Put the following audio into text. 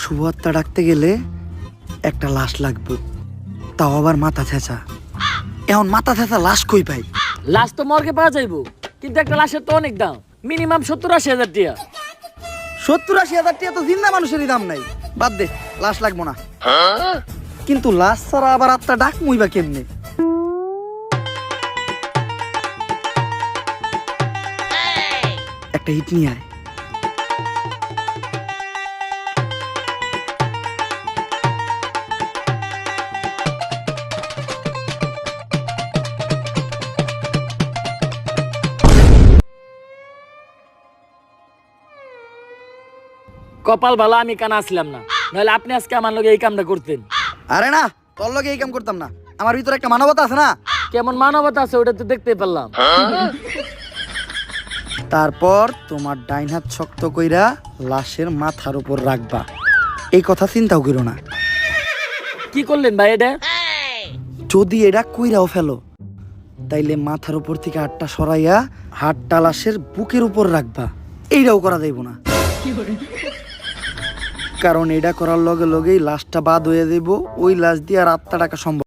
অশুভ আত্মা ডাকতে গেলে একটা লাশ লাগবে, তাও আবার মাথা থেঁচা। এখন মাথা থেঁচা লাশ কই পাই? লাশ তো মর্গে পাওয়া যাইবো, কিন্তু একটা লাশের তো অনেক দাম, মিনিমাম 70-80 হাজার টাকা। 70-80 হাজার টাকা তো জিন্দা মানুষেরই দাম নাই। বাদ দে, লাশ লাগবো না। কিন্তু লাশ ছাড়া আবার আত্মা ডাক মুইবা কেমনে? একটা হিট নিয়ে আয়। কপাল ভালো আমি কানা আসলাম না, নাহলে আপনি আজকে আমার লগে এই কামটা করতেন। আরে না, তোর লগে এই কাম করতাম না। আমার ভিতরে একটা মানবতা আছে না। কেমন মানবতা আছে ওটা তো দেখতে পারলাম। তারপর তোমার ডাইন হাত শক্ত কইরা লাশের মাথার উপর রাখবা। এই কথা চিন্তাও করো না। কি করলেন ভাই এটা? যদি এটা কইরাও ফেলো, তাইলে মাথার উপর থেকে হাতটা সরাইয়া হাতটা লাশের বুকের উপর রাখবা। এইটাও করা যাইব না, কারণ এটা করার লগে লগেই লাশটা বাদ হয়ে যাইব। ওই লাশ দিয়ে আর আত্মা ডাকা সম্ভব।